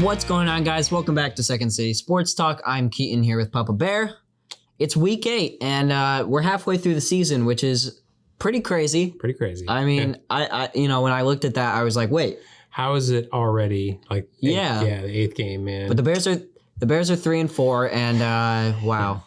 What's going on, guys? Welcome back to Second City Sports Talk. I'm Keaton here with Papa Bear. It's week 8, and we're halfway through the season, which is pretty crazy. Pretty crazy. I mean, I when I looked at that, I was like, wait. How is it already? Like, the 8th game, man. But the Bears are 3-4, and wow.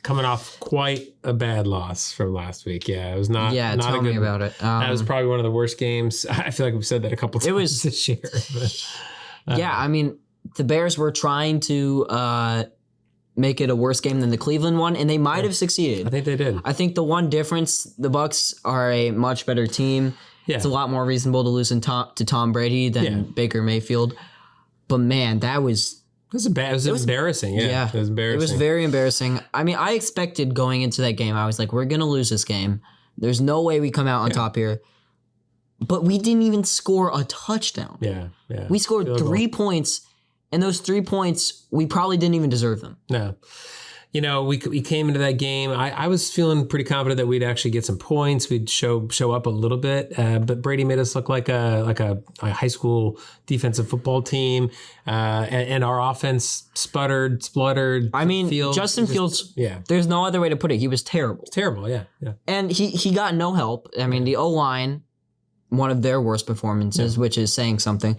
Coming off quite a bad loss from last week. Yeah, it was not. Yeah, not tell a good, me about it. That was probably one of the worst games. I feel like we've said that a couple times this year. But, yeah, I mean, the Bears were trying to make it a worse game than the Cleveland one, and they might have succeeded. I think they did. I think the one difference, the Bucs are a much better team. Yeah. It's a lot more reasonable to lose to Tom Brady than Baker Mayfield. But man, that was... It was embarrassing. Yeah, it was embarrassing. It was very embarrassing. I mean, I expected going into that game, I was like, we're going to lose this game. There's no way we come out on top here. But we didn't even score a touchdown. Yeah. We scored 3 points, and those 3 points, we probably didn't even deserve them. No. You know, we came into that game. I was feeling pretty confident that we'd actually get some points. We'd show up a little bit, but Brady made us look like a high school defensive football team, and our offense spluttered. I mean, Justin Fields. Yeah, there's no other way to put it. He was terrible. Terrible. Yeah. And he got no help. I mean, the O-line, one of their worst performances, which is saying something.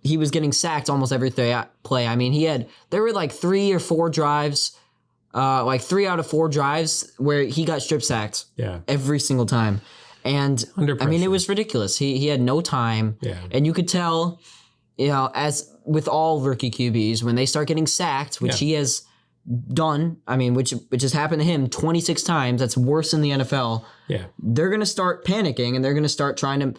He was getting sacked almost every play. I mean, there were like 3 or 4 drives, like 3 out of 4 drives where he got strip sacked every single time. And I mean, it was ridiculous. He had no time. Yeah. And you could tell, as with all rookie QBs, when they start getting sacked, which he has done, I mean, which has happened to him 26 times, that's worse in the NFL. Yeah. They're going to start panicking, and they're going to start trying to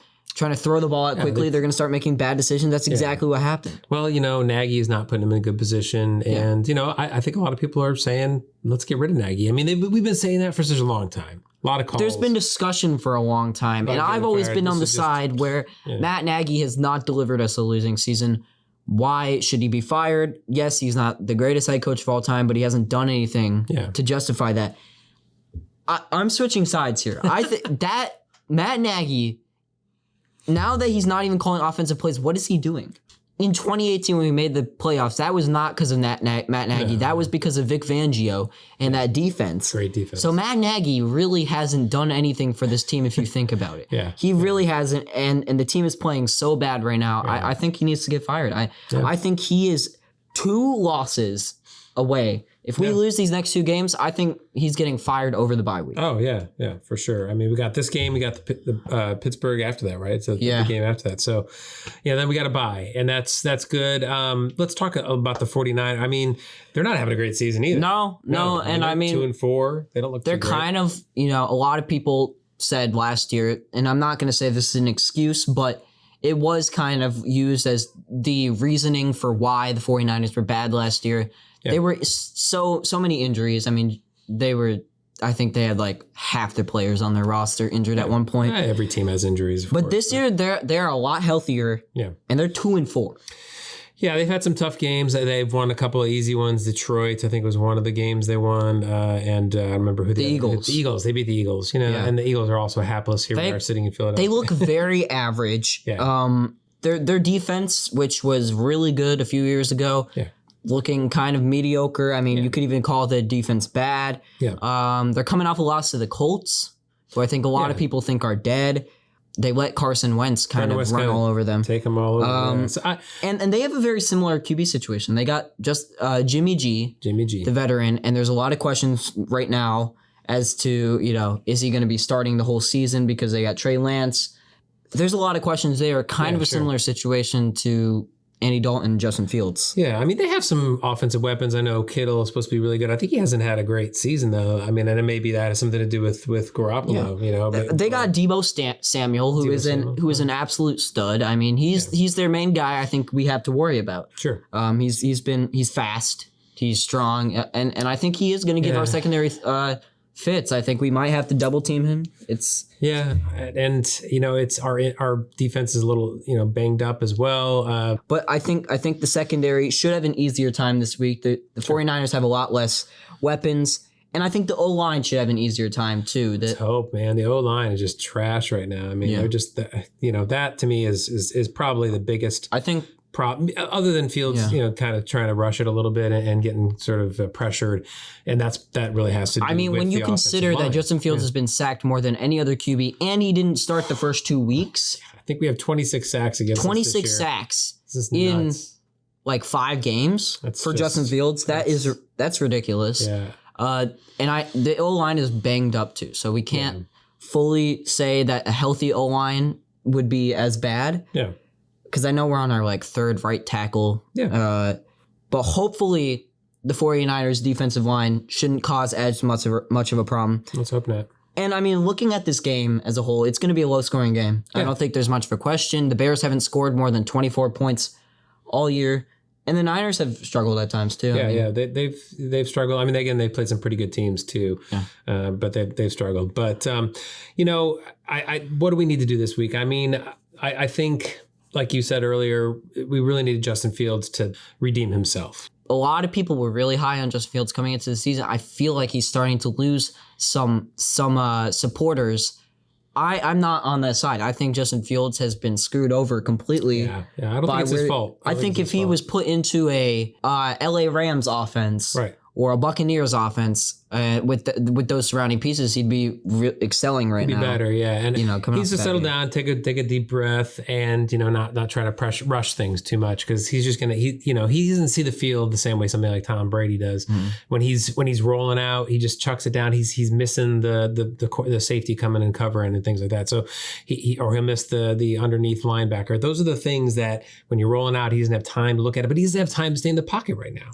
throw the ball out quickly. They're going to start making bad decisions. That's exactly what happened. Well, Nagy is not putting him in a good position. And, I think a lot of people are saying, let's get rid of Nagy. I mean, we've been saying that for such a long time. A lot of calls. There's been discussion for a long time. And I've always been on the side where Matt Nagy has not delivered us a losing season. Why should he be fired? Yes, he's not the greatest head coach of all time, but he hasn't done anything to justify that. I'm switching sides here. I think that Matt Nagy... Now that he's not even calling offensive plays, what is he doing? In 2018, when we made the playoffs, that was not because of Matt Nagy. No. That was because of Vic Fangio and that defense. Great defense. So Matt Nagy really hasn't done anything for this team if you think about it. He really hasn't, and the team is playing so bad right now. I think he needs to get fired. I think he is 2 losses away. If we lose these next 2 games, I think he's getting fired over the bye week. Oh, yeah, for sure. I mean, we got this game. We got the Pittsburgh after that, right? So the game after that. So, then we got a bye, and that's good. Let's talk about the 49ers. I mean, they're not having a great season either. No, and I mean 2-4. They don't look. They're kind of, a lot of people said last year, and I'm not going to say this is an excuse, but it was kind of used as the reasoning for why the 49ers were bad last year. Yeah. They were so many injuries. I mean, I think they had like half their players on their roster injured at one point. Yeah, every team has injuries. But this year, they're a lot healthier. Yeah. And they're 2-4. Yeah, they've had some tough games. They've won a couple of easy ones. Detroit, I think, was one of the games they won. And I remember who the Eagles. The Eagles. They beat the Eagles, and the Eagles are also hapless here. We are sitting in Philadelphia. They look very average. Their defense, which was really good a few years ago, looking kind of mediocre. I mean, you could even call the defense bad. Yeah. They're coming off a loss to the Colts, who I think a lot of people think are dead. They let Carson Wentz kind of run all over them. Take them all over. And they have a very similar QB situation. They got just Jimmy G, the veteran, and there's a lot of questions right now as to, is he going to be starting the whole season because they got Trey Lance. There's a lot of questions there. Kind of a similar situation to Andy Dalton and Justin Fields. Yeah, I mean, they have some offensive weapons. I know Kittle is supposed to be really good. I think he hasn't had a great season, though. I mean, and maybe that has something to do with Garoppolo, But, they got Deebo Samuel, who is an absolute stud. I mean, he's their main guy I think we have to worry about. Sure. He's fast. He's strong. And I think he is going to give our secondary fits. I think we might have to double team him. And it's our defense is a little banged up as well. But I think the secondary should have an easier time this week. The 49ers have a lot less weapons, and I think the O-line should have an easier time too. Let's hope, man. The O-line is just trash right now. I mean, they're just that to me is probably the biggest problem other than Fields, kind of trying to rush it a little bit and getting sort of pressured. And that really has to do with when you the consider offensive that line. Justin Fields has been sacked more than any other QB and he didn't start the first 2 weeks. I think we have 26 sacks against us this 26 year. sacks This is in nuts. like 5 games for Justin Fields. That's ridiculous. Yeah. The O-line is banged up too. So we can't fully say that a healthy O-line would be as bad. Yeah. Because I know we're on our like 3rd right tackle. Yeah. But hopefully the 49ers defensive line shouldn't cause as much of a problem. Let's hope not. And I mean, looking at this game as a whole, it's going to be a low-scoring game. Yeah. I don't think there's much of a question. The Bears haven't scored more than 24 points all year. And the Niners have struggled at times too. Yeah, they've struggled. I mean, again, they've played some pretty good teams too, but they've struggled. But what do we need to do this week? I mean, I think, like you said earlier, we really needed Justin Fields to redeem himself. A lot of people were really high on Justin Fields coming into the season. I feel like he's starting to lose some supporters. I'm not on that side. I think Justin Fields has been screwed over completely. Yeah. I don't think it's his fault. I think if he was put into a LA Rams offense or a Buccaneers offense with those surrounding pieces, he'd be excelling right now. He'd be better, yeah. And he needs to settle down, take a deep breath, and not try to rush things too much because he's just he doesn't see the field the same way something like Tom Brady does. Mm-hmm. When he's rolling out, he just chucks it down. He's missing the safety coming and covering and things like that. So he'll miss the underneath linebacker. Those are the things that when you're rolling out, he doesn't have time to look at it, but he doesn't have time to stay in the pocket right now.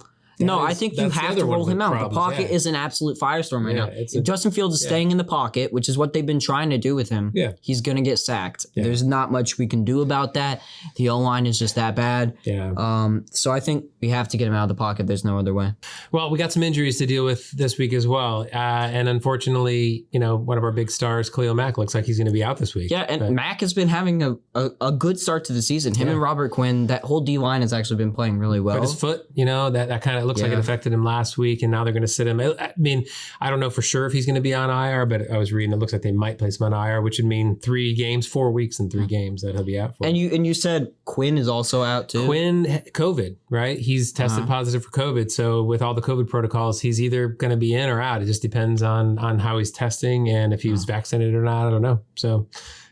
I think you have to roll him out. The pocket is an absolute firestorm right now. If Justin Fields is staying in the pocket, which is what they've been trying to do with him, he's going to get sacked. Yeah. There's not much we can do about that. The O-line is just that bad. Yeah. So I think we have to get him out of the pocket. There's no other way. Well, we got some injuries to deal with this week as well. And unfortunately, one of our big stars, Khalil Mack, looks like he's going to be out this week. Yeah, and Mack has been having a good start to the season. Him and Robert Quinn, that whole D-line has actually been playing really well. But his foot, that kind of looks like it affected him last week, and now they're going to sit him. I mean, I don't know for sure if he's going to be on IR, but I was reading it looks like they might place him on IR, which would mean 4 weeks and 3 games that he'll be out for. And you said Quinn is also out too? Quinn, COVID, right? He's tested positive for COVID. So with all the COVID protocols, he's either going to be in or out. It just depends on how he's testing and if he was vaccinated or not. I don't know. So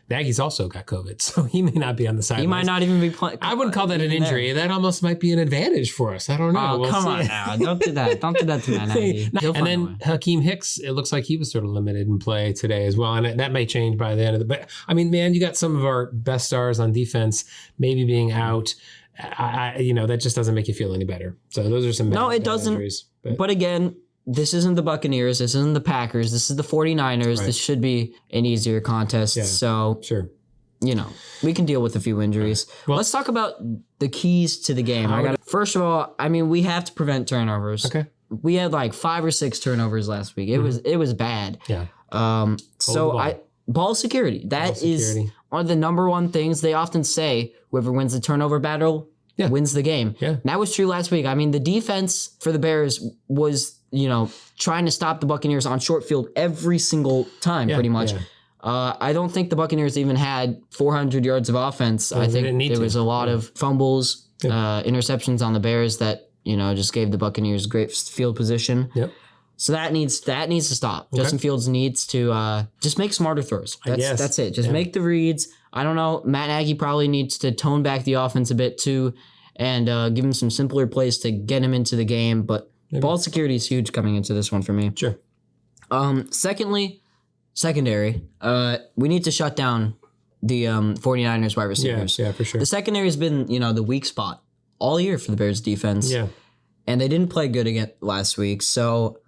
Nagy's also got COVID, so he may not be on the sidelines. He might not even be playing. I wouldn't call that an injury. That almost might be an advantage for us. I don't know. Oh, come on now. Don't do that. Don't do that to Matt Nagy. And then Hakeem Hicks, it looks like he was sort of limited in play today as well. And that may change by the end of the... But, I mean, man, you got some of our best stars on defense maybe being out. That just doesn't make you feel any better. So those are some bad injuries. But again... This isn't the Buccaneers. This isn't the Packers. This is the 49ers. Right. This should be an easier contest. Yeah, so, sure. We can deal with a few injuries. Right. Well, let's talk about the keys to the game. First of all, I mean, we have to prevent turnovers. Okay. We had like 5 or 6 turnovers last week. It was bad. Yeah. Ball security. That is one of the number one things they often say. Whoever wins the turnover battle wins the game. Yeah. And that was true last week. I mean, the defense for the Bears was trying to stop the Buccaneers on short field every single time, pretty much. Yeah. I don't think the Buccaneers even had 400 yards of offense. I think there was a lot of fumbles, interceptions on the Bears that, just gave the Buccaneers great field position. Yep. So that needs to stop. Okay. Justin Fields needs to just make smarter throws. That's it. Just make the reads. I don't know. Matt Nagy probably needs to tone back the offense a bit too and give him some simpler plays to get him into the game. But ball security is huge coming into this one for me. Sure. Secondary. We need to shut down the 49ers wide receivers. Yeah, for sure. The secondary has been, the weak spot all year for the Bears defense. Yeah. And they didn't play good again last week. So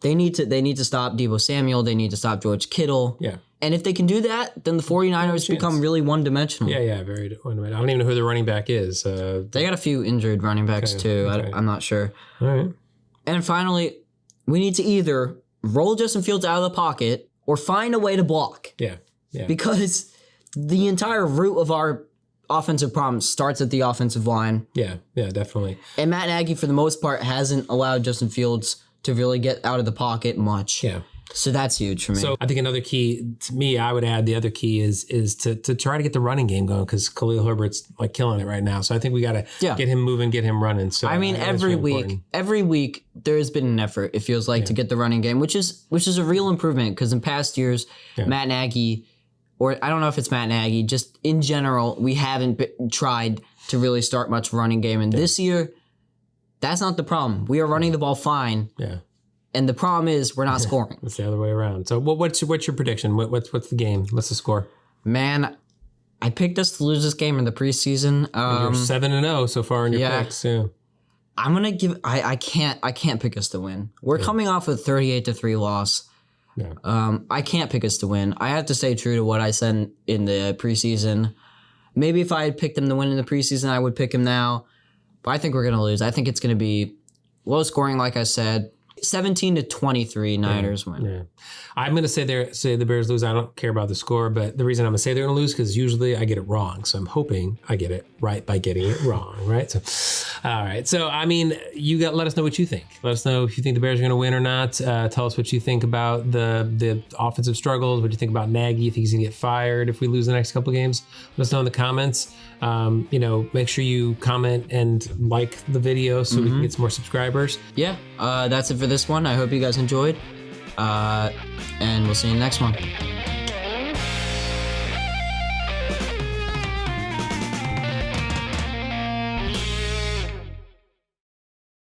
they need to stop Deebo Samuel. They need to stop George Kittle. Yeah. And if they can do that, then the 49ers become really one-dimensional. Yeah, very one-dimensional. I don't even know who the running back is. They got a few injured running backs too. Okay. I'm not sure. All right. And finally, we need to either roll Justin Fields out of the pocket or find a way to block. Yeah. Because the entire root of our offensive problems starts at the offensive line. Yeah, definitely. And Matt Nagy, for the most part, hasn't allowed Justin Fields to really get out of the pocket much. Yeah. So that's huge for me. So I think another key to me, I would add the other key is to try to get the running game going, because Khalil Herbert's like killing it right now. So I think we got to get him moving, get him running. So I mean, every week there has been an effort, it feels like, to get the running game, which is a real improvement, because in past years, Matt Nagy, or I don't know if it's Matt Nagy, just in general, we haven't tried to really start much running game. And this year, that's not the problem. We are running the ball fine. Yeah. And the problem is we're not scoring. It's the other way around. So what's your prediction? What's the game? What's the score? Man, I picked us to lose this game in the preseason. You're 7-0 so far in your picks. Yeah. I'm gonna give. I can't pick us to win. We're coming off a 38-3 loss. Yeah. I can't pick us to win. I have to stay true to what I said in the preseason. Maybe if I had picked them to win in the preseason, I would pick him now. But I think we're gonna lose. I think it's gonna be low scoring, like I said. 17-23 Niners win. Yeah. I'm going to say the Bears lose. I don't care about the score, but the reason I'm going to say they're going to lose because usually I get it wrong. So I'm hoping I get it right by getting it wrong, right? So, all right. So, I mean, let us know what you think. Let us know if you think the Bears are going to win or not. Tell us what you think about the offensive struggles. What do you think about Nagy? You think he's going to get fired if we lose the next couple of games? Let us know in the comments. Make sure you comment and like the video so we can get some more subscribers. Yeah, that's it for this one. I hope you guys enjoyed. And we'll see you in the next one.